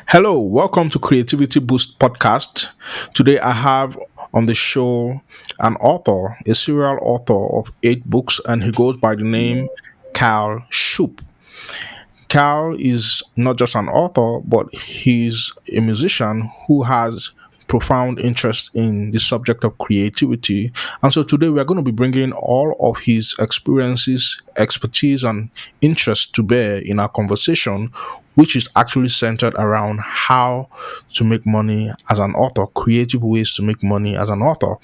Hello, welcome to Creativity Boost podcast. Today I have on the show an author, a serial author of 8 books, and he goes by the name Cal Shoop. Cal is not just an author, but he's a musician who has profound interest in the subject of creativity. And so today we are going to be bringing all of his experiences, expertise, and interests to bear in our conversation, which is actually centered around how to make money as an author, creative ways to make money as an author.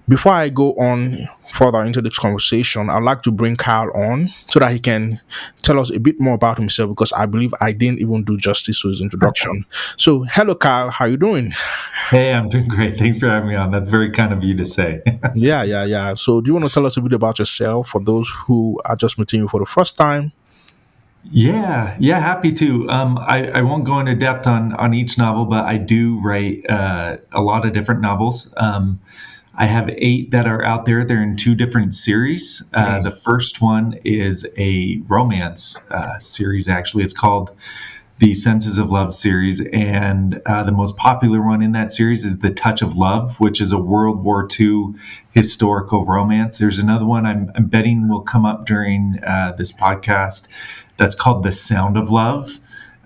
Before I go on further into this conversation, I'd like to bring Kyle on so that he can tell us a bit more about himself because I believe I didn't even do justice to his introduction. So, hello, Kyle. How you doing? Hey, I'm doing great. Thanks for having me on. That's very kind of you to say. Yeah. So, do you want to tell us a bit about yourself for those who are just meeting you for the first time? Yeah, happy to. I won't go into depth on each novel, but I do write a lot of different novels. I have 8 that are out there. They're in 2 different series. The first one is a romance series, actually. It's called the Senses of Love series. And the most popular one in that series is The Touch of Love, which is a World War II historical romance. There's another one I'm betting will come up during this podcast that's called The Sound of Love.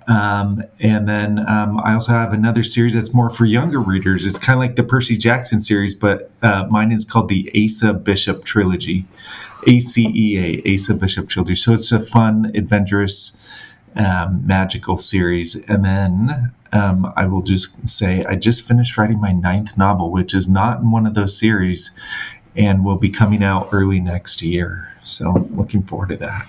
And then I also have another series that's more for younger readers. It's kind of like the Percy Jackson series, but mine is called the Asa Bishop Trilogy, ACEA, Asa Bishop Trilogy. So it's a fun, adventurous, magical series. And then I will just say I just finished writing my 9th novel, which is not in one of those series and will be coming out early next year. So looking forward to that.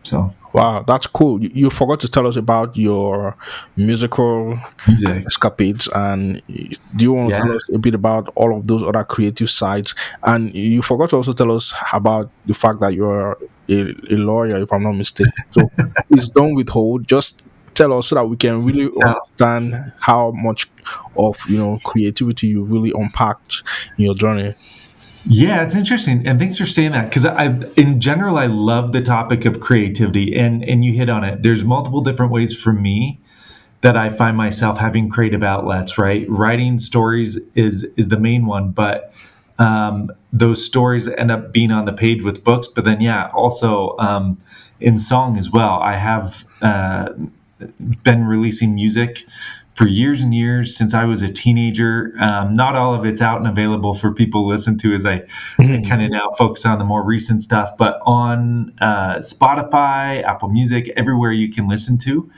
So Wow, that's cool. You forgot to tell us about your musical music. escapades, and do you want to Yeah. tell us a bit about all of those other creative sides? And you forgot to also tell us about the fact that you're a lawyer, if I'm not mistaken. So please don't withhold. Just tell us so that we can really understand how much of creativity you really unpacked in your journey. Yeah, it's interesting, and thanks for saying that because in general, I love the topic of creativity, and you hit on it. There's multiple different ways for me that I find myself having creative outlets. Right, writing stories is the main one, but those stories end up being on the page with books. But then, yeah, also in song as well. I have been releasing music for years and years since I was a teenager. Not all of it's out and available for people to listen to as I kind of now focus on the more recent stuff, but on Spotify, Apple Music, everywhere you can listen to.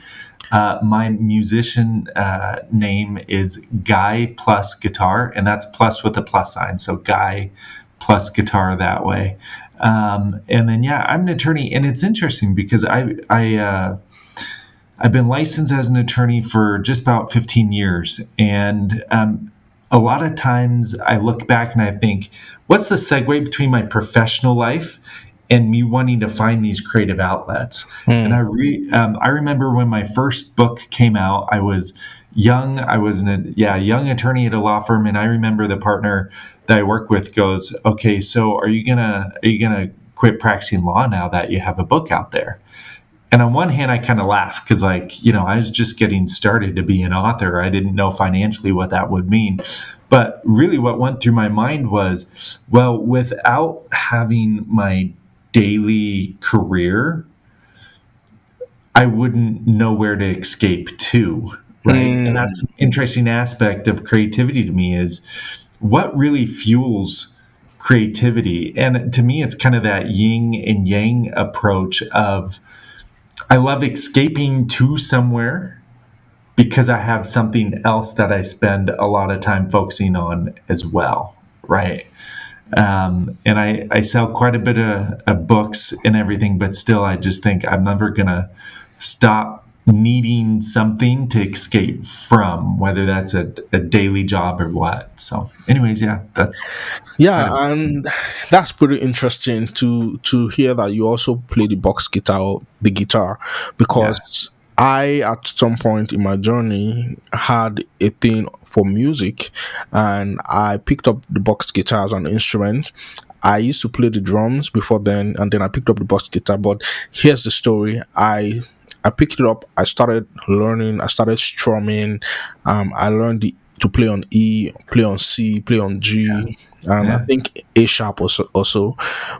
My musician name is Guy Plus Guitar, and that's plus with a plus sign. So Guy Plus Guitar that way. And then, yeah, I'm an attorney, and it's interesting because I've been licensed as an attorney for just about 15 years. And a lot of times I look back and I think, what's the segue between my professional life and me wanting to find these creative outlets? And Hmm. I remember when my first book came out, I was young. I was young attorney at a law firm. And I remember the partner that I work with goes, okay, so are you gonna quit practicing law now that you have a book out there? And on one hand, I kind of laugh because, like, I was just getting started to be an author. I didn't know financially what that would mean. But really, what went through my mind was, well, without having my daily career, I wouldn't know where to escape to. Right. And Hmm. that's an interesting aspect of creativity to me is what really fuels creativity. And to me, it's kind of that yin and yang approach of, I love escaping to somewhere because I have something else that I spend a lot of time focusing on as well, right? And I sell quite a bit of books and everything, but still, I just think I'm never gonna stop needing something to escape from, whether that's a daily job or what. So, anyways, yeah, that's kind Yeah, of and that's pretty interesting to hear that you also play the box guitar, or the guitar, yeah. because I at some point in my journey had a thing for music, and I picked up the box guitar as an instrument. I used to play the drums before then, and then I picked up the box guitar. But here's the story: I I picked it up. I started learning. I started strumming. I learned to play on E, play on C, play on G, and I Yeah. think A sharp also.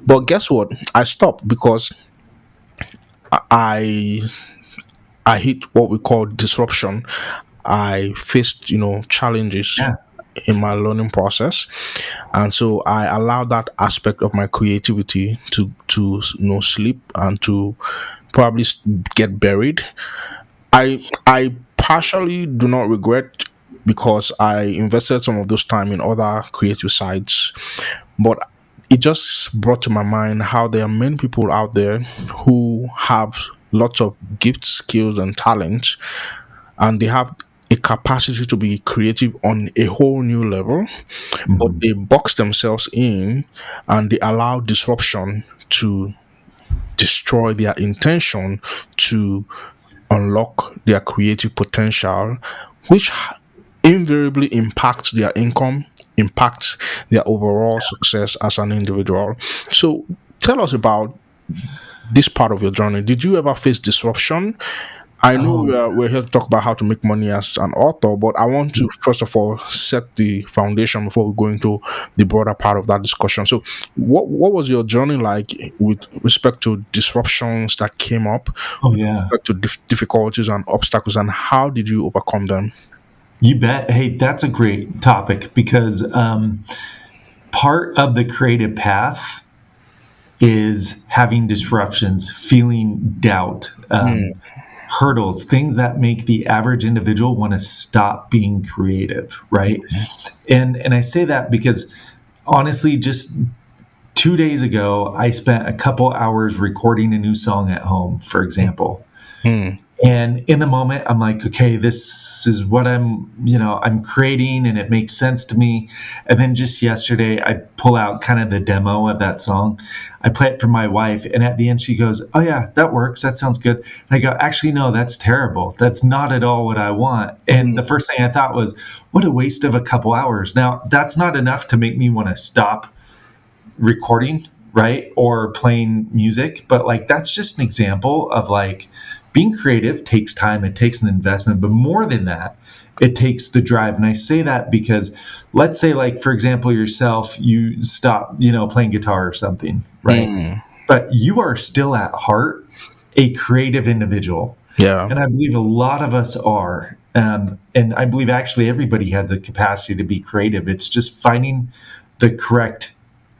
But guess what? I stopped because I I hit what we call disruption. I faced, challenges Yeah. in my learning process, and so I allowed that aspect of my creativity to sleep and to probably get buried. I partially do not regret because I invested some of those time in other creative sites, but it just brought to my mind how there are many people out there who have lots of gifts, skills, and talents, and they have a capacity to be creative on a whole new level, but Mhm. they box themselves in and they allow disruption to destroy their intention to unlock their creative potential, which invariably impacts their income, impacts their overall success as an individual. So tell us about this part of your journey. Did you ever face disruption? I know Oh, we're here to talk about how to make money as an author, but I want to first of all set the foundation before we go into the broader part of that discussion. So, what was your journey like with respect to disruptions that came up, oh with yeah. respect to difficulties and obstacles, and how did you overcome them? You bet. Hey, that's a great topic because part of the creative path is having disruptions, feeling doubt, Mm, hurdles, things that make the average individual want to stop being creative, right? And I say that because honestly, just 2 days ago, I spent a couple hours recording a new song at home, for example. mm, And in the moment, I'm like, okay, this is what I'm creating and it makes sense to me. And then just yesterday, I pull out kind of the demo of that song. I play it for my wife. And at the end, she goes, oh, yeah, that works. That sounds good. And I go, actually, no, that's terrible. That's not at all what I want. And mm, the first thing I thought was, what a waste of a couple hours. Now, that's not enough to make me want to stop recording, right? Or playing music. But like that's just an example of like being creative takes time, it takes an investment, but more than that, it takes the drive. And I say that because let's say like for example yourself, you stop, playing guitar or something, right? mm. But you are still at heart a creative individual. Yeah. And I believe a lot of us are. And I believe actually everybody has the capacity to be creative. It's just finding the correct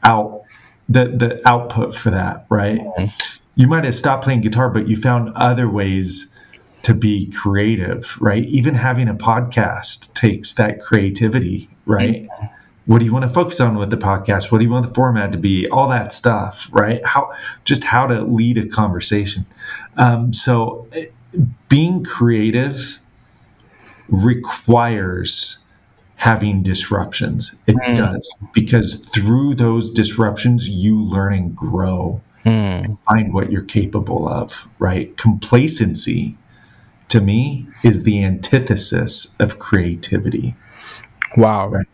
out the output for that, right? Mm, You might have stopped playing guitar, but you found other ways to be creative, right? Even having a podcast takes that creativity, right? What do you want to focus on with the podcast? What do you want the format to be? All that stuff, right? How to lead a conversation. So being creative requires having disruptions. It mm, does because through those disruptions, you learn and grow, mm. find what you're capable of, right? Complacency to me is the antithesis of creativity, Wow. right?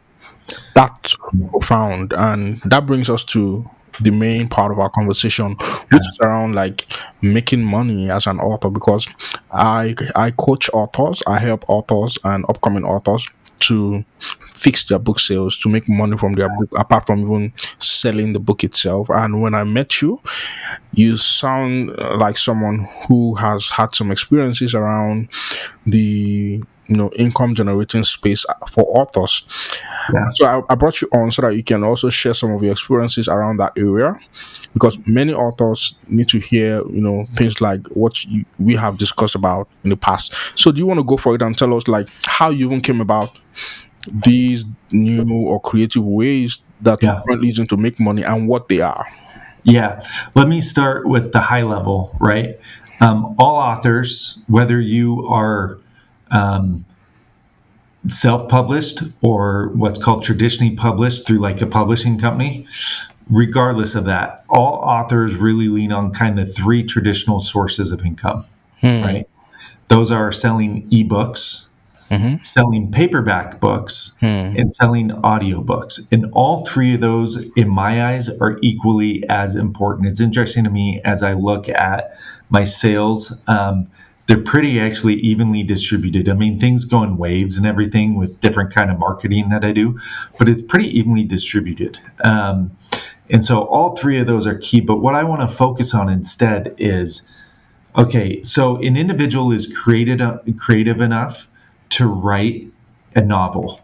That's profound. And that brings us to the main part of our conversation, which is around like making money as an author, because I coach authors, I help authors and upcoming authors to fix their book sales, to make money from their book apart from even selling the book itself. And when I met you, you sound like someone who has had some experiences around the income generating space for authors. Yeah. So I brought you on so that you can also share some of your experiences around that area, because many authors need to hear things like what we have discussed about in the past. So do you want to go for it and tell us like how you even came about these new or creative ways that you're Yeah. currently using to make money and what they are? Yeah. Let me start with the high level, right? All authors, whether you are um, self published or what's called traditionally published through like a publishing company, regardless of that, all authors really lean on kind of three traditional sources of income, Hmm. right? Those are selling ebooks, Mm-hmm. selling paperback books, Hmm. and selling audiobooks. And all three of those, in my eyes, are equally as important. It's interesting to me as I look at my sales. they're pretty actually evenly distributed. I mean, things go in waves and everything with different kind of marketing that I do, but it's pretty evenly distributed. And so all three of those are key. But what I want to focus on instead is, okay, so an individual is creative enough to write a novel,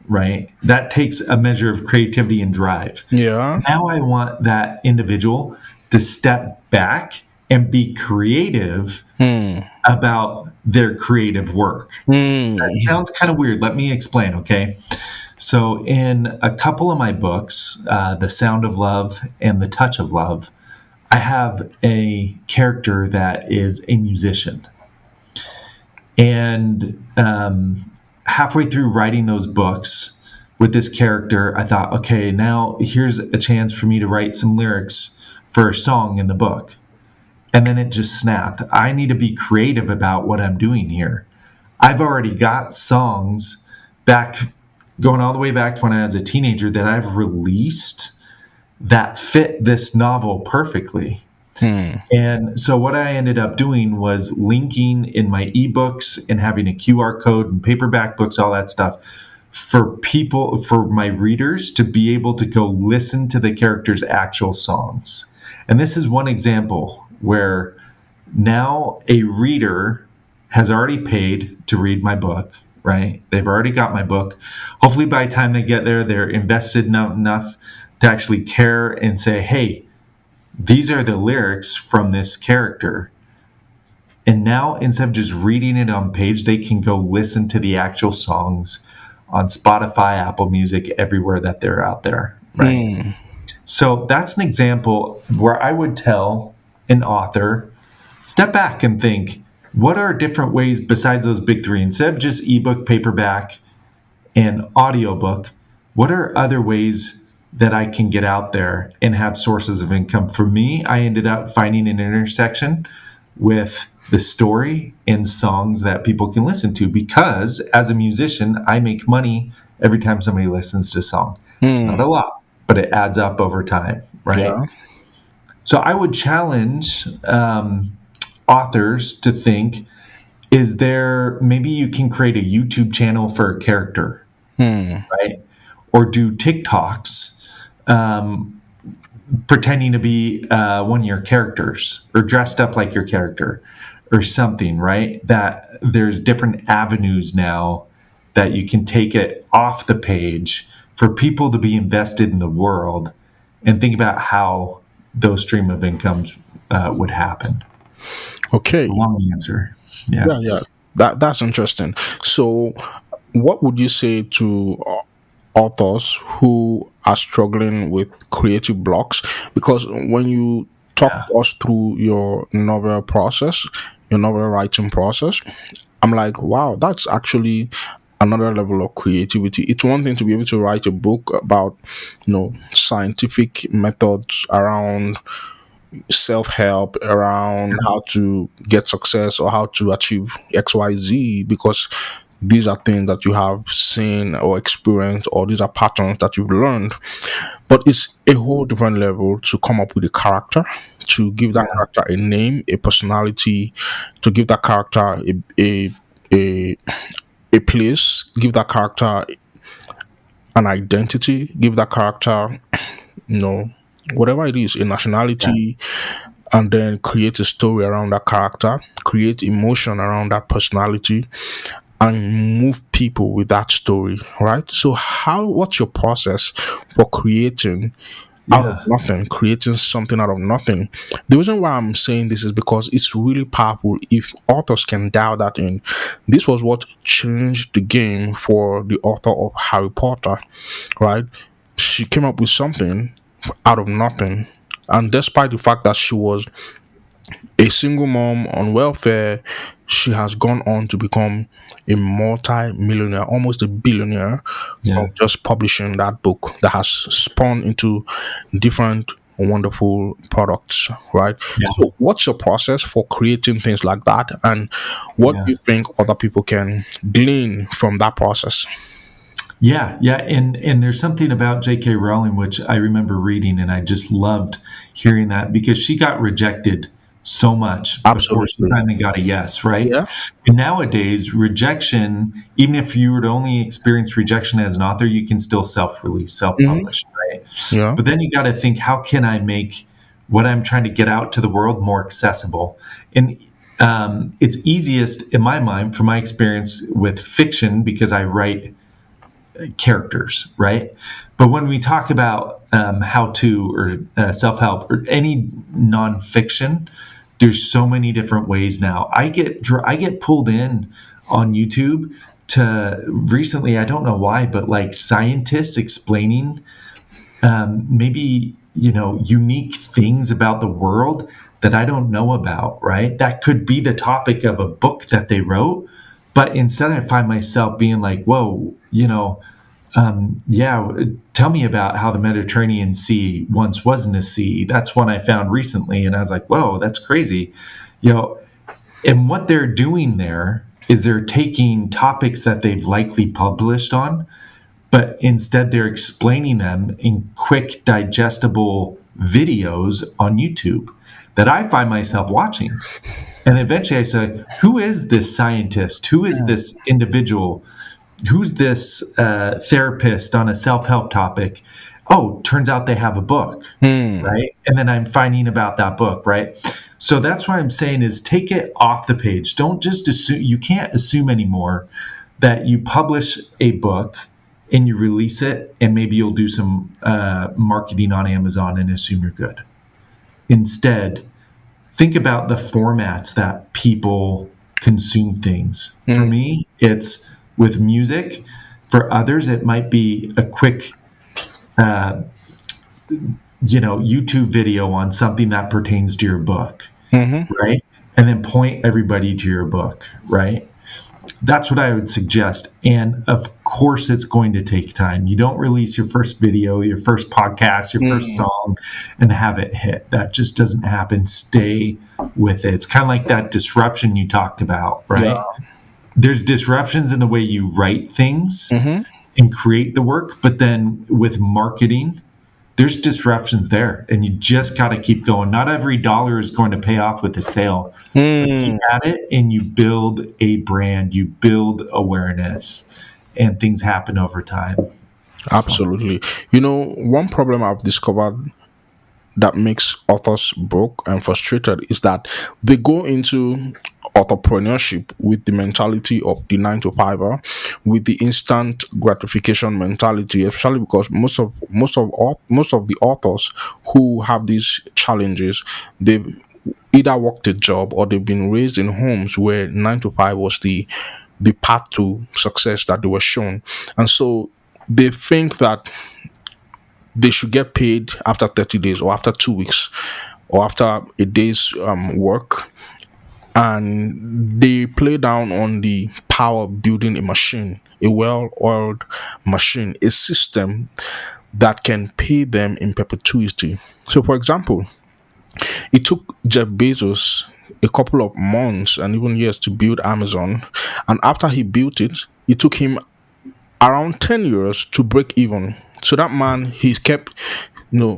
right? That takes a measure of creativity and drive. Yeah. Now I want that individual to step back and be creative Hmm. about their creative work. Hmm. That sounds kind of weird. Let me explain, okay? So, in a couple of my books, The Sound of Love and The Touch of Love, I have a character that is a musician. And halfway through writing those books with this character, I thought, okay, now here's a chance for me to write some lyrics for a song in the book. And then it just snapped. I need to be creative about what I'm doing here. I've already got songs back, going all the way back to when I was a teenager, that I've released that fit this novel perfectly. Hmm. And so what I ended up doing was linking in my ebooks and having a QR code and paperback books, all that stuff, for people, for my readers to be able to go listen to the characters' actual songs. And this is one example where now a reader has already paid to read my book, right? They've already got my book. Hopefully by the time they get there, they're invested enough to actually care and say, hey, these are the lyrics from this character. And now instead of just reading it on page, they can go listen to the actual songs on Spotify, Apple Music, everywhere that they're out there, right? Hmm. So that's an example where I would tell an author, step back and think, what are different ways besides those big three? Instead of just ebook, paperback, and audiobook, what are other ways that I can get out there and have sources of income? For me, I ended up finding an intersection with the story and songs that people can listen to, because as a musician, I make money every time somebody listens to a song. It's Hmm. not a lot, but it adds up over time, right? Yeah. So I would challenge authors to think, is there, maybe you can create a YouTube channel for a character, Hmm. right? Or do TikToks um, pretending to be one of your characters, or dressed up like your character or something, right? That there's different avenues now that you can take it off the page for people to be invested in the world and think about how those stream of incomes would happen. Okay. Long answer. Yeah. Yeah. Yeah. That's interesting. So, what would you say to authors who are struggling with creative blocks? Because when you talk Yeah. us through your novel process, your novel writing process, I'm like, wow, that's actually another level of creativity. It's one thing to be able to write a book about, scientific methods around self-help, around how to get success or how to achieve XYZ, because these are things that you have seen or experienced, or these are patterns that you've learned. But it's a whole different level to come up with a character, to give that Yeah. character a name, a personality, to give that character a, a place, give that character an identity, give that character, you know, whatever it is, a Yeah. nationality, and then create a story around that character, create emotion around that personality, and move people with that story, right? So, what's your process for creating out of Yeah. nothing, creating something out of nothing? The reason why I'm saying this is because it's really powerful if authors can dial that in. This was what changed the game for the author of Harry Potter, right? She came up with something out of nothing. And despite the fact that she was a single mom on welfare, she has gone on to become a multi-millionaire, almost a billionaire, from Yeah. just publishing that book that has spun into different wonderful products, right? Yeah. So what's your process for creating things like that, and what do Yeah. you think other people can glean from that process? Yeah, yeah, and there's something about J.K. Rowling which I remember reading, and I just loved hearing that, because she got rejected so much before she Absolutely. finally got a yes, right? Yeah. And nowadays, rejection, even if you were to only experience rejection as an author, you can still self release, self Hmm. publish, right? Yeah. But then you got to think, how can I make what I'm trying to get out to the world more accessible? And it's easiest, in my mind, from my experience with fiction, because I write characters, right? But when we talk about how to or self help or any nonfiction, there's so many different ways now. I get pulled in on YouTube to recently. I don't know why, but like scientists explaining maybe unique things about the world that I don't know about. Right? That could be the topic of a book that they wrote, but instead I find myself being like, "Whoa, yeah, tell me about how the Mediterranean Sea once wasn't a sea." That's one I found recently, and I was like, "Whoa, that's crazy," you know. And what they're doing there is they're taking topics that they've likely published on, but instead they're explaining them in quick, digestible videos on YouTube that I find myself watching. And eventually I say, "Who is this scientist? Who is this individual? Who's this therapist on a self-help topic?" Oh, turns out they have a book, Hmm. right? And then I'm finding about that book, right? So that's what I'm saying is take it off the page. Don't just assume. You can't assume anymore that you publish a book and you release it and maybe you'll do some marketing on Amazon and assume you're good. Instead, think about the formats that people consume things. For Hmm. me, it's with music. For others, it might be a quick, uh, YouTube video on something that pertains to your book, Hmm. right? And then point everybody to your book, right? That's what I would suggest. And of course, it's going to take time. You don't release your first video, your first podcast, your first Hmm. song, and have it hit. That just doesn't happen. Stay with it. It's kind of like that disruption you talked about, right? Yeah. There's disruptions in the way you write things Hmm. and create the work, but then with marketing, there's disruptions there, and you just got to keep going. Not every dollar is going to pay off with a sale, but keep Hmm. at it and you build a brand, you build awareness, and things happen over time. So, Absolutely. One problem I've discovered that makes authors broke and frustrated is that they go into entrepreneurship with the mentality of the 9 to 5er, with the instant gratification mentality, especially because most of the authors who have these challenges, they've either worked a job or they've been raised in homes where 9 to 5 was the path to success that they were shown. And so they think that they should get paid after 30 days or after 2 weeks or after a day's work. And they play down on the power of building a machine, a well oiled machine, a system that can pay them in perpetuity. So, for example, it took Jeff Bezos a couple of months and even years to build Amazon. And after he built it, it took him around 10 years to break even. So that man, he's kept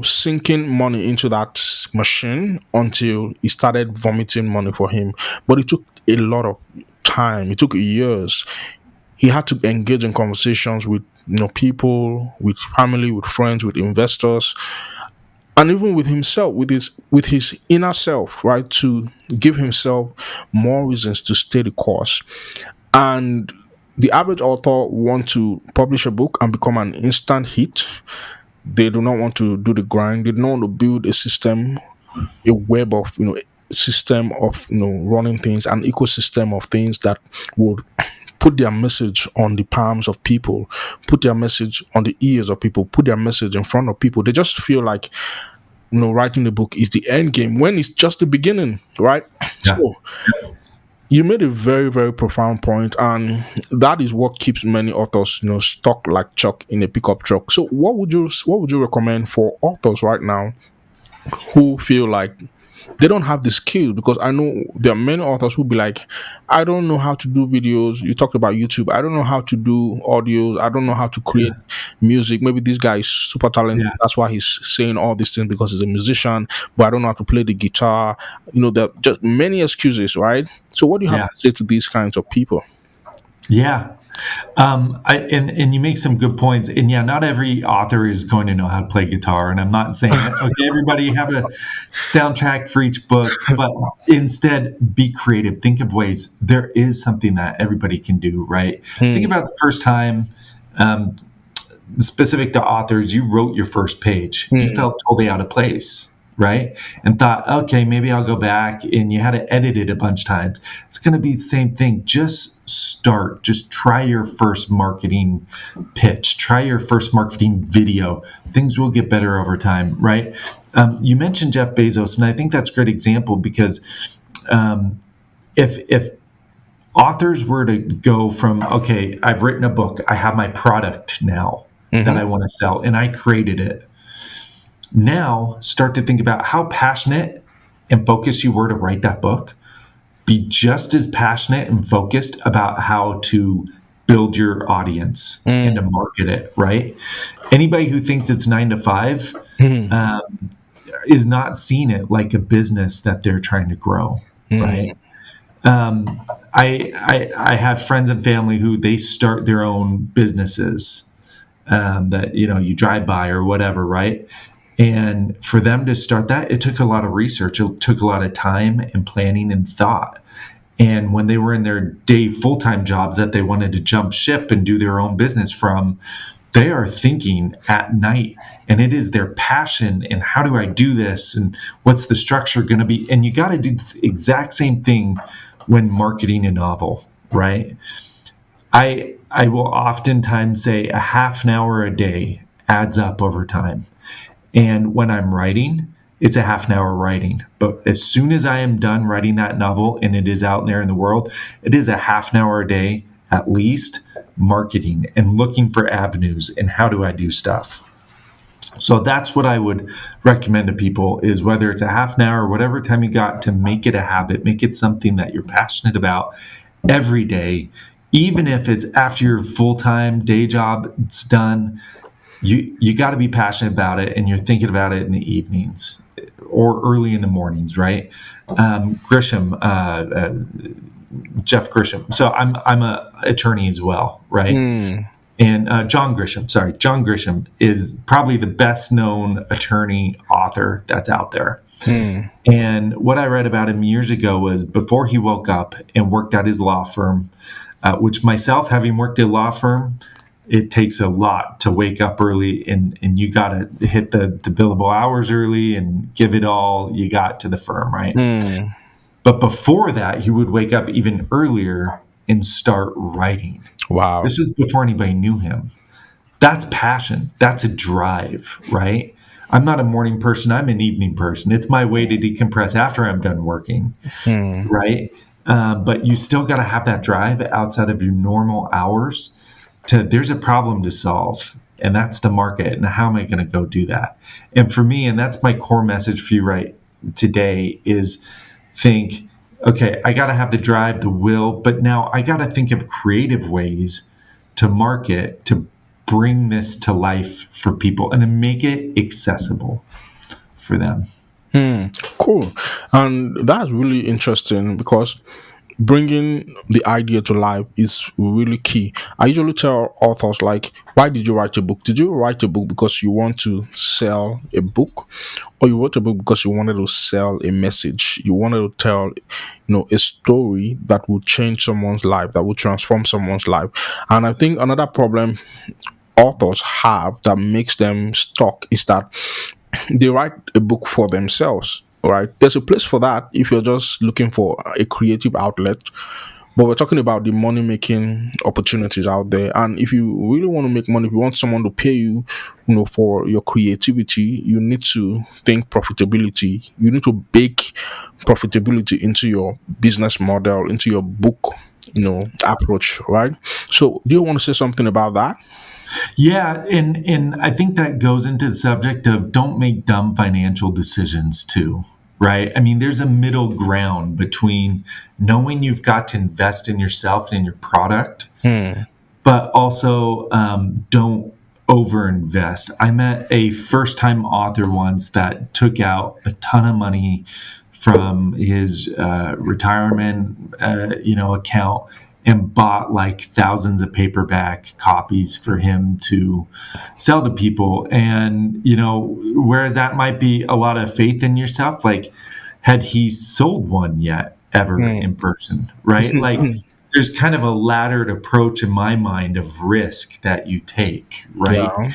sinking money into that machine until he started vomiting money for him. But it took a lot of time. It took years. He had to engage in conversations with people, with family, with friends, with investors, and even with himself, with his inner self, right, to give himself more reasons to stay the course. And the average author want to publish a book and become an instant hit. They do not want to do the grind. They don't want to build a system, a web of system of running things, an ecosystem of things that would put their message on the palms of people, put their message on the ears of people, put their message in front of people. They just feel like writing the book is the end game when it's just the beginning, right? yeah. So you made a very, very profound point, and that is what keeps many authors, stuck like chalk in a pickup truck. So, what would you recommend for authors right now who feel like they don't have the skill, because I know there are many authors who be like, I don't know how to do videos. You talked about YouTube. I don't know how to do audios. I don't know how to create Yeah. music. Maybe this guy is super talented. Yeah. That's why he's saying all these things, because he's a musician, but I don't know how to play the guitar. There are just many excuses, right? So what do you have Yeah. to say to these kinds of people? Yeah. And you make some good points. And yeah, not every author is going to know how to play guitar. And I'm not saying that, okay, everybody have a soundtrack for each book, but instead be creative. Think of ways there is something that everybody can do, right? Think Hmm. about the first time, um, specific to authors, you wrote your first page. You Hmm. felt totally out of place, right? And thought, okay, maybe I'll go back, and you had to edit it a bunch of times. It's going to be the same thing. Just start. Just try your first marketing pitch. Try your first marketing video. Things will get better over time, right? You mentioned Jeff Bezos, and I think that's a great example because um, if authors were to go from, okay, I've written a book, I have my product now that Mm-hmm. I want to sell, and I created it. Now start to think about how passionate and focused you were to write that book. Be just as passionate and focused about how to build your audience and to market it, right? Anybody who thinks it's 9 to 5 Hmm. um, is not seeing it like a business that they're trying to grow, Hmm. right? Um, I have friends and family who they start their own businesses, that you drive by or whatever, right? And for them to start that, it took a lot of research. It took a lot of time and planning and thought. And when they were in their day full time jobs that they wanted to jump ship and do their own business from, they are thinking at night, and it is their passion. And how do I do this? And what's the structure going to be? And you got to do the exact same thing when marketing a novel, right? I will oftentimes say a half an hour a day adds up over time. And when I'm writing, it's a half an hour writing. But as soon as I am done writing that novel and it is out there in the world, it is a half an hour a day at least marketing and looking for avenues and how do I do stuff. So that's what I would recommend to people is whether it's a half an hour or whatever time you got to make it a habit, make it something that you're passionate about every day, even if it's after your full-time day job it's done. You got to be passionate about it, and you're thinking about it in the evenings or early in the mornings, right? Grisham, Jeff Grisham. So I'm a attorney as well, right? Hmm. And John Grisham, sorry, John Grisham is probably the best known attorney author that's out there. Hmm. And what I read about him years ago was before he woke up and worked at his law firm, which myself, having worked at a law firm, it takes a lot to wake up early and you got to hit the billable hours early and give it all you got to the firm, right? Hmm. But before that, he would wake up even earlier and start writing. Wow. This was before anybody knew him. That's passion. That's a drive, right? I'm not a morning person. I'm an evening person. It's my way to decompress after I'm done working, Hmm. right? But you still got to have that drive outside of your normal hours to there's a problem to solve, and that's the market. And how am I going to go do that? And for me, and that's my core message for you right today is think, okay, I got to have the drive, the will, but now I got to think of creative ways to market, to bring this to life for people and to make it accessible for them. Hmm. Cool. And that's really interesting, because bringing the idea to life is really key. I usually tell authors, like, why did you write a book? Did you write a book because you want to sell a book, or you wrote a book because you wanted to sell a message? You wanted to tell, a story that would change someone's life, that would transform someone's life. And I think another problem authors have that makes them stuck is that they write a book for themselves. Right, there's a place for that if you're just looking for a creative outlet, but we're talking about the money making opportunities out there. And if you really want to make money, if you want someone to pay you, for your creativity, you need to think profitability. You need to bake profitability into your business model, into your book, approach, right? So do you want to say something about that? Yeah, and I think that goes into the subject of don't make dumb financial decisions too. right? I mean, there's a middle ground between knowing you've got to invest in yourself and in your product, Hmm. but also don't overinvest. I met a first time author once that took out a ton of money from his retirement, account, and bought like thousands of paperback copies for him to sell to people. And whereas that might be a lot of faith in yourself, like had he sold one yet ever Hmm. in person, right? Like there's kind of a laddered approach in my mind of risk that you take, right? Yeah.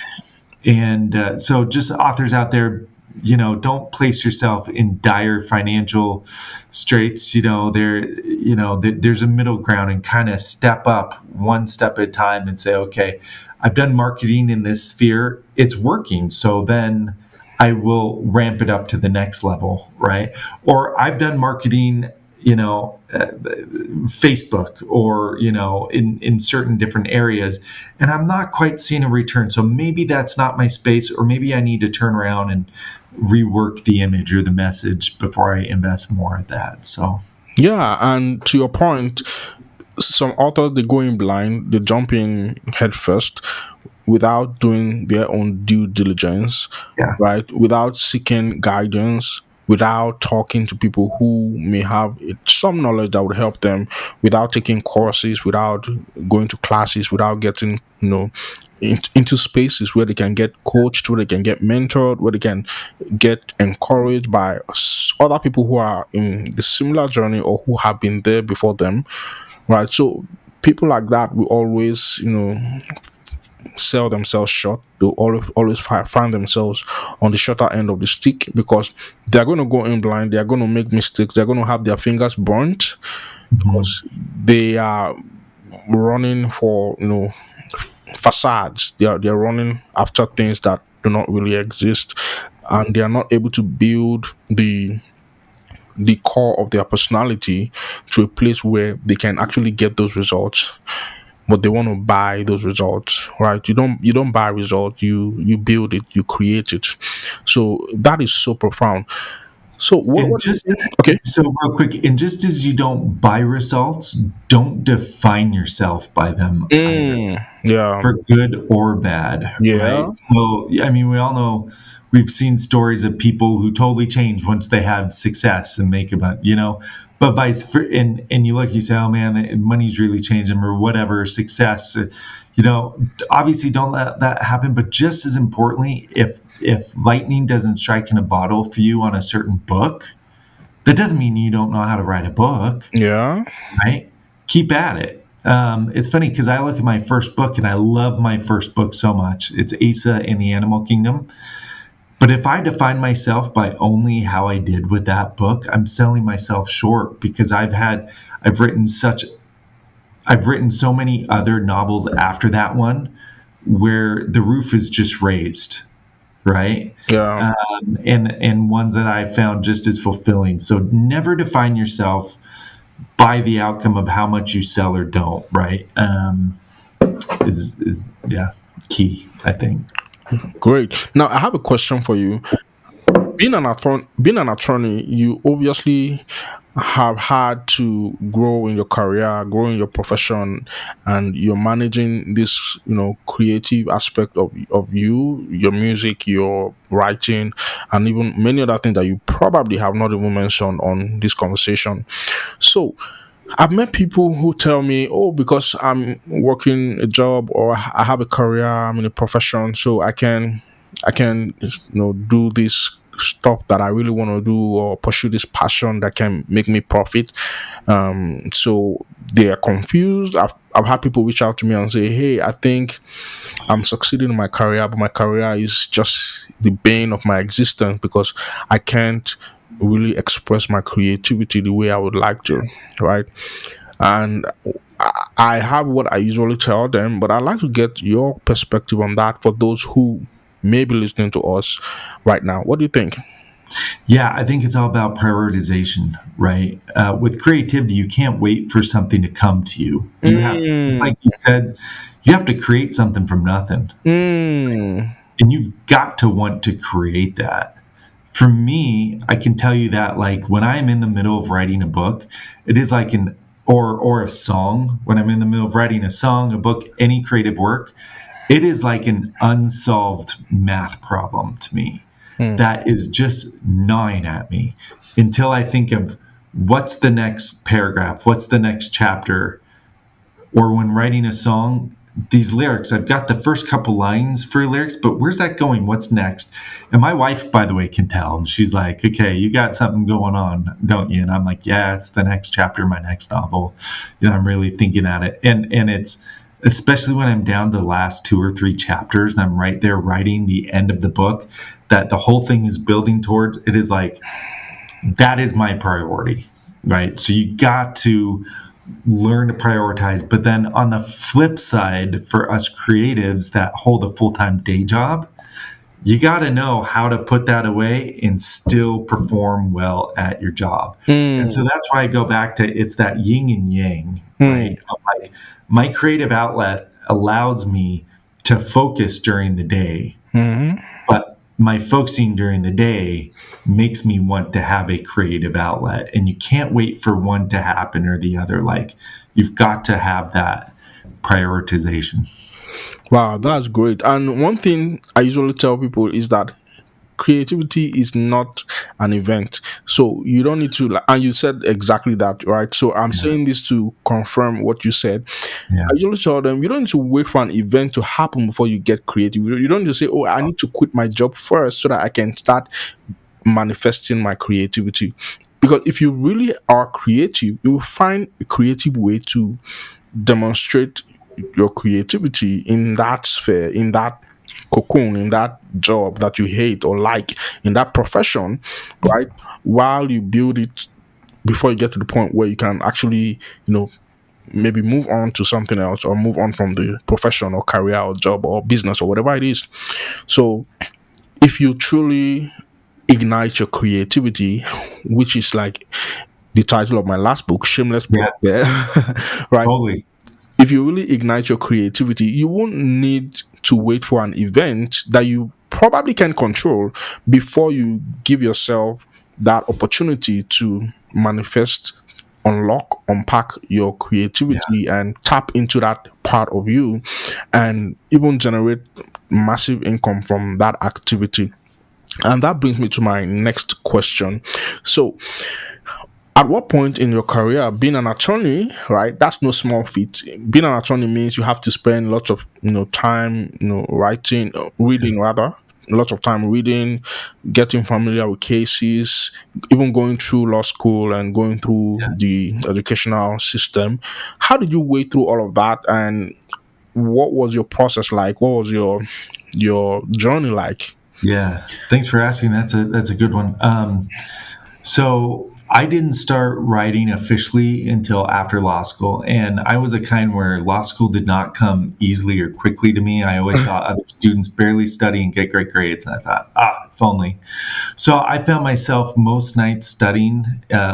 And so, just authors out there, don't place yourself in dire financial straits. There's a middle ground, and kind of step up one step at a time and say, okay, I've done marketing in this sphere, it's working. So then I will ramp it up to the next level, right? Or I've done marketing, Facebook, or in certain different areas, and I'm not quite seeing a return. So maybe that's not my space, or maybe I need to turn around and rework the image or the message before I invest more at that. So Yeah, and to your point, some authors they go in blind, they jump in head first without doing their own due diligence, yeah. right? Without seeking guidance, without talking to people who may have some knowledge that would help them, without taking courses, without going to classes, without getting, into spaces where they can get coached, where they can get mentored, where they can get encouraged by other people who are in the similar journey or who have been there before them, right? So people like that will always, sell themselves short. They'll always find themselves on the shorter end of the stick because they're going to go in blind. They're going to make mistakes. They're going to have their fingers burnt Mhm. because they are running for, facades. They're running after things that do not really exist, and they are not able to build the core of their personality to a place where they can actually get those results, but they want to buy those results, right? You don't buy results, you build it, you create it. So that is so profound. So And what just okay. so real quick, and just as you don't buy results, don't define yourself by them either, Yeah. for good or bad, right? Yeah. So, yeah, I mean, we all know, we've seen stories of people who totally change once they have success and make about, but and you say, oh man, money's really changed them or whatever, success, obviously don't let that happen. But just as importantly, if lightning doesn't strike in a bottle for you on a certain book, that doesn't mean you don't know how to write a book, Yeah. right? Keep at it. It's funny because I look at my first book and I love my first book so much. It's Asa in the Animal Kingdom. But if I define myself by only how I did with that book, I'm selling myself short because I've written such, I've written so many other novels after that one where the roof is just raised, right? Yeah. And ones that I found just as fulfilling. So never define yourself by the outcome of how much you sell or don't, right? Is yeah, key, I think. Great. Now I have a question for you. Being an attorney, you obviously have had to grow in your career, grow in your profession, and you're managing this, creative aspect of your music, your writing, and even many other things that you probably have not even mentioned on this conversation. So I've met people who tell me, "Oh, because I'm working a job or I have a career, I'm in a profession, so I can, do this stuff that I really want to do or pursue this passion that can make me profit." So they are confused. I've had people reach out to me and say, "Hey, I think I'm succeeding in my career, but my career is just the bane of my existence because I can't really express my creativity the way I would like to, right?" And I have what I usually tell them, but I'd like to get your perspective on that for those who may be listening to us right now. What do you think? Yeah, I think it's all about prioritization, right? With creativity, you can't wait for something to come to you. You have, just Mm, like you said, you have to create something from nothing, mm, and you've got to want to create that For me, I can tell you that like when I'm in the middle of writing a book, it is like an or a song. When I'm in the middle of writing a song, a book, any creative work, it is like an unsolved math problem to me Mm, that is just gnawing at me until I think of what's the next paragraph, what's the next chapter, or when writing a song, these lyrics, I've got the first couple lines for lyrics, but where's that going? What's next? And my wife, by the way, can tell. And she's like, okay, you got something going on, don't you? And I'm like, yeah, it's the next chapter of my next novel. I'm really thinking at it. And it's especially when I'm down to the last two or three chapters and I'm right there writing the end of the book that the whole thing is building towards. It is like, that is my priority, right? So you got to learn to prioritize. But then on the flip side, for us creatives that hold a full time day job, you got to know how to put that away and still perform well at your job. And so mm, that's why I go back to it's that yin and yang, right? mm, Like my creative outlet allows me to focus during the day, mhm. but my focusing during the day makes me want to have a creative outlet. And you can't wait for one to happen or the other. Like you've got to have that prioritization. Wow, that's great. And one thing I usually tell people is that creativity is not an event. So you don't need to, and you said exactly that, right? So I'm Yeah. saying this to confirm what you said. Yeah. I usually tell them you don't need to wait for an event to happen before you get creative. You don't need to say, oh, I need to quit my job first so that I can start manifesting my creativity. Because if you really are creative, you will find a creative way to demonstrate your creativity in that sphere, in that cocoon, in that job that you hate or like, in that profession, right? While you build it before you get to the point where you can actually, maybe move on to something else or move on from the profession or career or job or business or whatever it is. So if you truly ignite your creativity, which is like the title of my last book, shameless Yeah. plug there, right? Totally. If you really ignite your creativity, you won't need to wait for an event that you probably can control before you give yourself that opportunity to manifest, unlock, unpack your Yeah. creativity and tap into that part of you and even generate massive income from that activity. And that brings me to my next question. So, at what point in your career, being an attorney, right? That's no small feat. Being an attorney means you have to spend lots of time, writing, reading rather, lots of time reading, getting familiar with cases, even going through law school and going through Yeah. the educational system. How did you wade through all of that, and what was your process like? What was your journey like? Yeah. Thanks for asking. That's a good one. So I didn't start writing officially until after law school, and I was a kind where law school did not come easily or quickly to me. I always saw other students barely study and get great grades, and I thought, if only. So I found myself most nights studying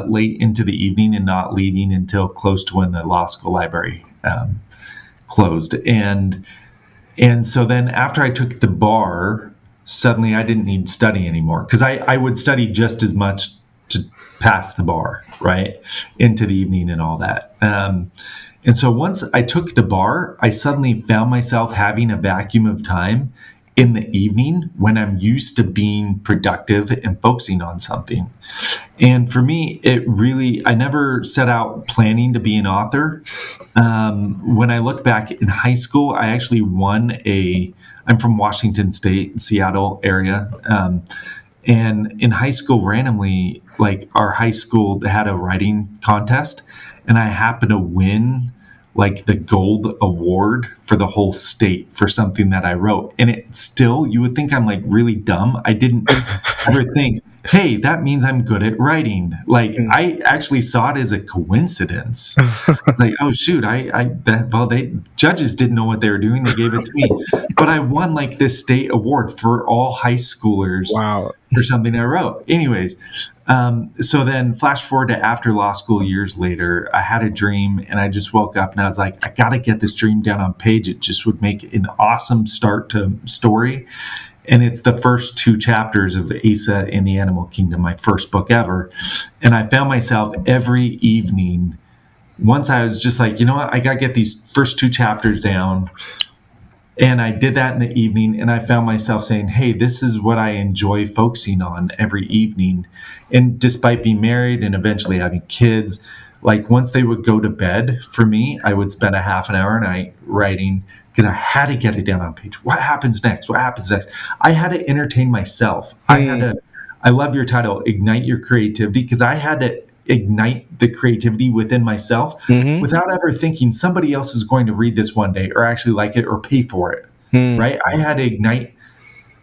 late into the evening and not leaving until close to when the law school library closed. And so then after I took the bar, suddenly I didn't need to study anymore because I would study just as much to pass the bar, right? Into the evening and all that. And so once I took the bar, I suddenly found myself having a vacuum of time in the evening when I'm used to being productive and focusing on something. And for me, I never set out planning to be an author. When I look back in high school, I actually I'm from Washington State, Seattle area. And in high school, randomly, like our high school had a writing contest, and I happened to win like the gold award for the whole state for something that I wrote. And it still, you would think I'm like really dumb. I didn't ever think, hey, that means I'm good at writing. Like I actually saw it as a coincidence. It's like, oh shoot, they judges didn't know what they were doing. They gave it to me, but I won like this state award for all high schoolers Wow. for something I wrote. Anyways, so then flash forward to after law school years later, I had a dream and I just woke up and I was like, I got to get this dream down on page. It just would make an awesome start to story. and it's the first two chapters of Asa in the Animal Kingdom, my first book ever. And I found myself every evening, once I was just like, you know what, I got to get these first two chapters down. And I did that in the evening, and I found myself saying, hey, this is what I enjoy focusing on every evening. And despite being married and eventually having kids, like once they would go to bed for me, I would spend a half an hour a night writing because I had to get it down on page. What happens next? What happens next? I had to entertain myself. I love your title, Ignite Your Creativity, because I had to ignite the creativity within myself Mm-hmm. without ever thinking somebody else is going to read this one day or actually like it or pay for it. Mm. Right? I had to ignite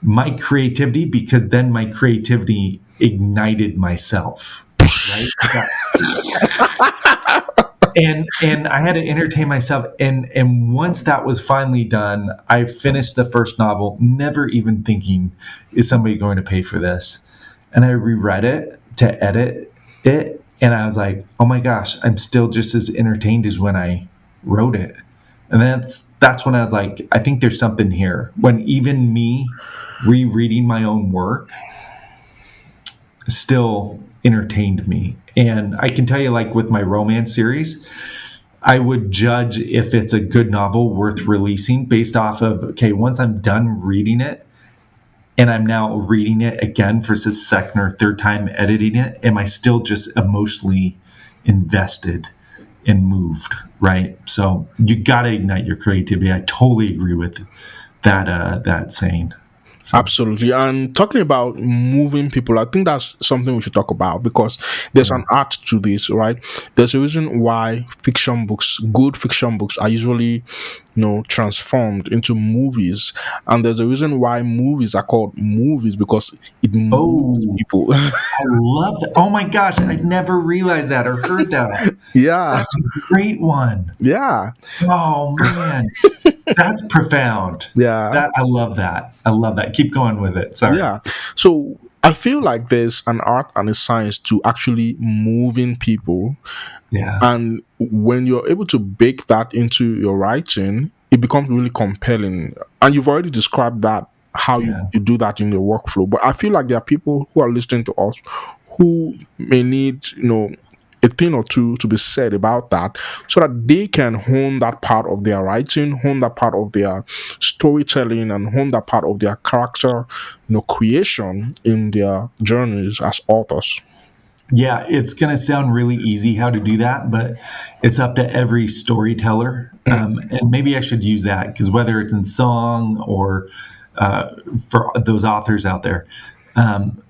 my creativity because then my creativity ignited myself. Right? And I had to entertain myself. And once that was finally done, I finished the first novel, never even thinking, is somebody going to pay for this? And I reread it to edit it, and I was like, oh my gosh, I'm still just as entertained as when I wrote it. And that's when I was like, I think there's something here. When even me rereading my own work still entertained me. And I can tell you, like with my romance series, I would judge if it's a good novel worth releasing based off of, okay, once I'm done reading it and I'm now reading it again for the second or third time editing it, am I still just emotionally invested and moved, right? So you got to ignite your creativity. I totally agree with that saying. So Absolutely. And talking about moving people, I think that's something we should talk about because there's yeah. an art to this, right? There's a reason why fiction books, good fiction books, are usually, transformed into movies. And there's a reason why movies are called movies because it moves Oh, people. I love that. Oh my gosh, I never realized that or heard that. Yeah. That's a great one. Yeah. Oh man, that's profound. Yeah. That I love that. I love that. Keep going with it. Sorry. Yeah. So I feel like there's an art and a science to actually moving people. Yeah. And when you're able to bake that into your writing, it becomes really compelling. And you've already described that, how Yeah. you do that in your workflow. But I feel like there are people who are listening to us who may need, a thing or two to be said about that so that they can hone that part of their writing, hone that part of their storytelling, and hone that part of their character, creation in their journeys as authors. Yeah, it's going to sound really easy how to do that, but it's up to every storyteller. And maybe I should use that because whether it's in song or for those authors out there, um,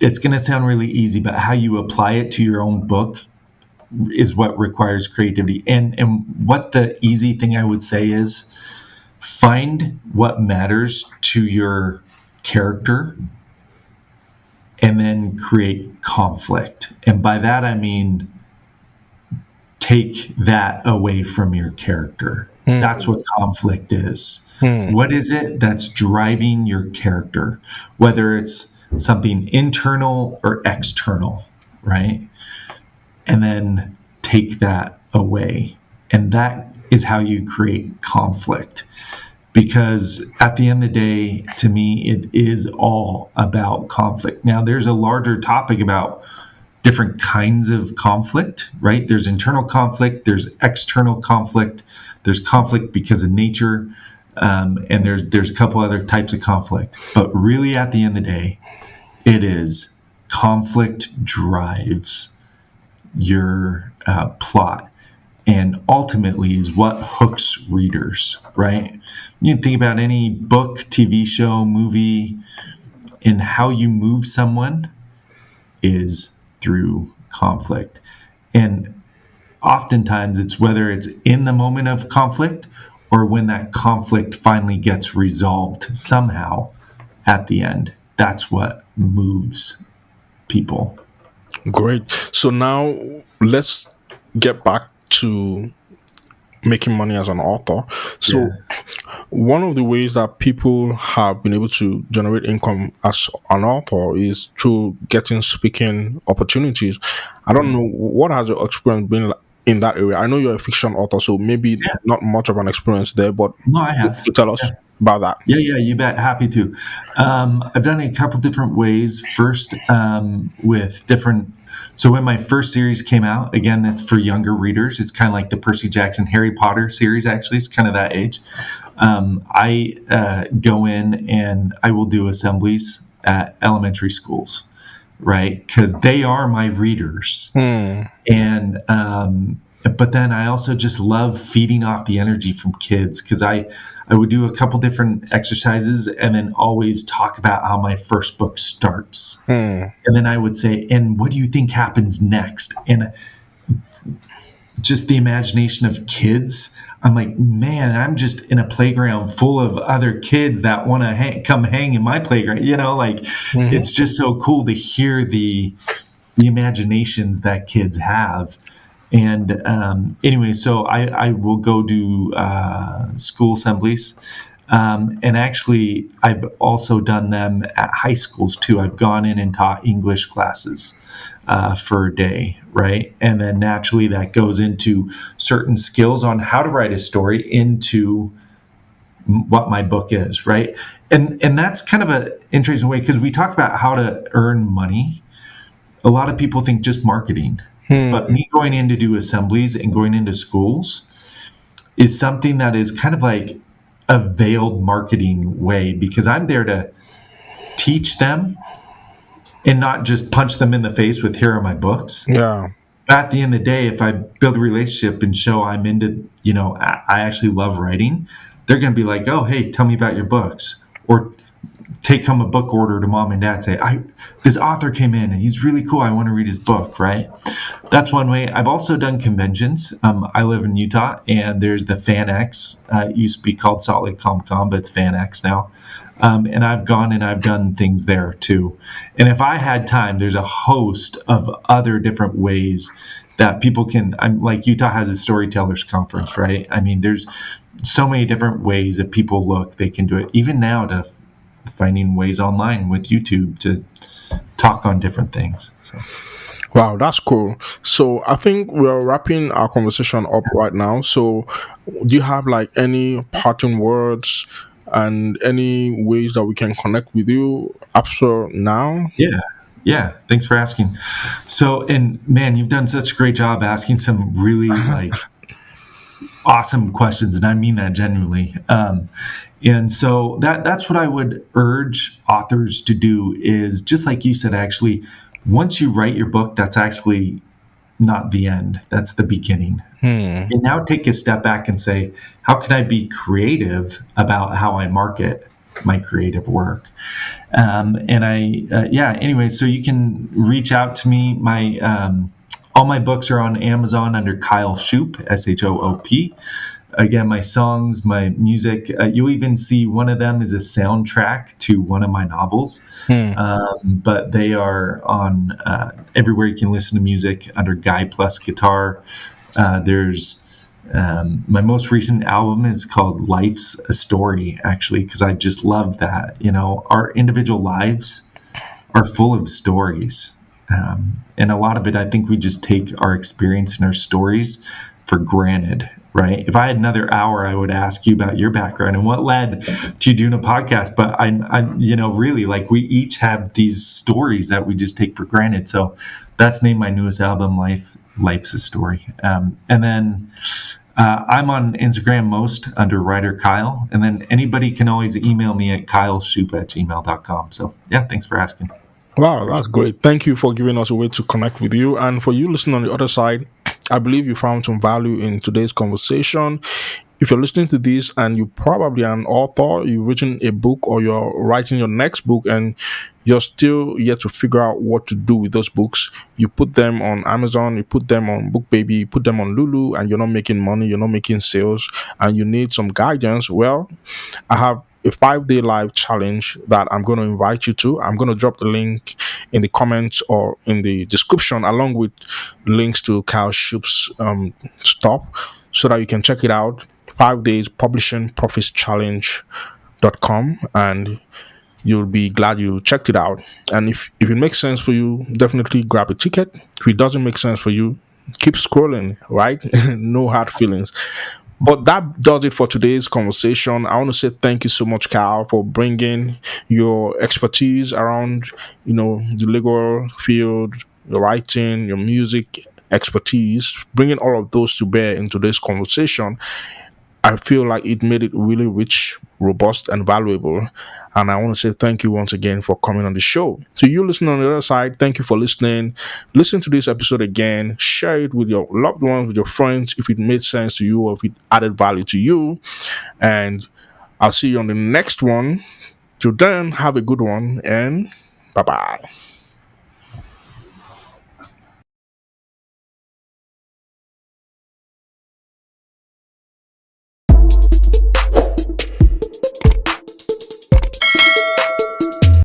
it's going to sound really easy, but how you apply it to your own book is what requires creativity. And what the easy thing I would say is find what matters to your character and then create conflict. And by that I mean take that away from your character. That's what conflict is. Hmm. What is it that's driving your character? Whether it's something internal or external, right? And then take that away. And that is how you create conflict. Because at the end of the day, to me, it is all about conflict. Now, there's a larger topic about different kinds of conflict, right? There's internal conflict, there's external conflict, there's conflict because of nature, and there's a couple other types of conflict. But really, at the end of the day, it is conflict drives your plot and ultimately is what hooks readers, right? You can think about any book, TV show, movie, and how you move someone is through conflict. And oftentimes it's whether it's in the moment of conflict or when that conflict finally gets resolved somehow at the end. That's what moves people. Great. So now let's get back to making money as an author. So Yeah. one of the ways that people have been able to generate income as an author is through getting speaking opportunities. I don't Yeah. know what has your experience been like in that area. I know you're a fiction author, so maybe Yeah. not much of an experience there, but No, I have. to tell Yeah. us. about that. Yeah, you bet. Happy to. I've done it a couple different ways. First, with different. So when my first series came out, again, it's for younger readers. It's kind of like the Percy Jackson, Harry Potter series. Actually, it's kind of that age. I go in and I will do assemblies at elementary schools, right? Because they are my readers. Hmm. And but then I also just love feeding off the energy from kids, because I would do a couple different exercises and then always talk about how my first book starts. Hmm. And then I would say, and what do you think happens next? And just the imagination of kids. I'm like, man, I'm just in a playground full of other kids that want to come hang in my playground. Like, Hmm. it's just so cool to hear the imaginations that kids have. And anyway, so I will go do school assemblies. And actually, I've also done them at high schools too. I've gone in and taught English classes for a day, right? And then naturally, that goes into certain skills on how to write a story into what my book is, right? And that's kind of an interesting way, because we talk about how to earn money. A lot of people think just marketing, but Hmm. me going in to do assemblies and going into schools is something that is kind of like a veiled marketing way, because I'm there to teach them and not just punch them in the face with, here are my books. Yeah. At the end of the day, if I build a relationship and show I'm into, I actually love writing, they're going to be like, oh, hey, tell me about your books. Or take home a book order to mom and dad, say, this author came in and he's really cool, I want to read his book, right? That's one way. I've also done conventions. I live in Utah, and there's the FanX. It used to be called Salt Lake Comic Con, but it's FanX now. And I've gone and I've done things there too. And if I had time, there's a host of other different ways that people can. I'm like, Utah has a storytellers conference, right? I mean, there's so many different ways that people look. They can do it even now, to finding ways online with YouTube to talk on different things. So. Wow, that's cool. So I think we're wrapping our conversation up right now. So do you have like any parting words and any ways that we can connect with you after now? Yeah. Yeah. Thanks for asking. So, and man, you've done such a great job asking some really like awesome questions, and I mean that genuinely. And so that's what I would urge authors to do, is just like you said, actually, once you write your book, that's actually not the end. That's the beginning. Hmm. And now take a step back and say, how can I be creative about how I market my creative work? Anyway, so you can reach out to me. All my books are on Amazon under Kyle Shoop, SHOOP. Again, my songs, my music, you'll even see one of them is a soundtrack to one of my novels. Hmm. But they are on everywhere you can listen to music under Guy Plus Guitar. There's my most recent album is called Life's a Story, actually, because I just love that. Our individual lives are full of stories. And a lot of it, I think we just take our experience and our stories for granted, right? If I had another hour, I would ask you about your background and what led to you doing a podcast. But I'm really, like, we each have these stories that we just take for granted. So that's named my newest album, Life's a Story. And then I'm on Instagram most under writer Kyle. And then anybody can always email me at kyleshoop@gmail.com. So yeah, thanks for asking. Wow, that's Appreciate it. great. Thank you for giving us a way to connect with you. And for you listening on the other side, I believe you found some value in today's conversation. If you're listening to this and you probably are an author, you've written a book or you're writing your next book and you're still yet to figure out what to do with those books, you put them on Amazon, you put them on BookBaby, you put them on Lulu, and you're not making money, you're not making sales, and you need some guidance. Well, I have a 5-day live challenge that I'm going to invite you to. I'm going to drop the link in the comments or in the description, along with links to Kyle Shoop's stuff, so that you can check it out. 5 days publishing profits challenge.com, and you'll be glad you checked it out. And if it makes sense for you, definitely grab a ticket. If it doesn't make sense for you, keep scrolling, right? No hard feelings. But that does it for today's conversation. I want to say thank you so much, Cal, for bringing your expertise around, the legal field, your writing, your music expertise, bringing all of those to bear in today's conversation. I feel like it made it really rich, robust, and valuable. And I want to say thank you once again for coming on the show. To you listening on the other side, thank you for listening. Listen to this episode again. Share it with your loved ones, with your friends, if it made sense to you or if it added value to you. And I'll see you on the next one. Till then, have a good one and bye bye.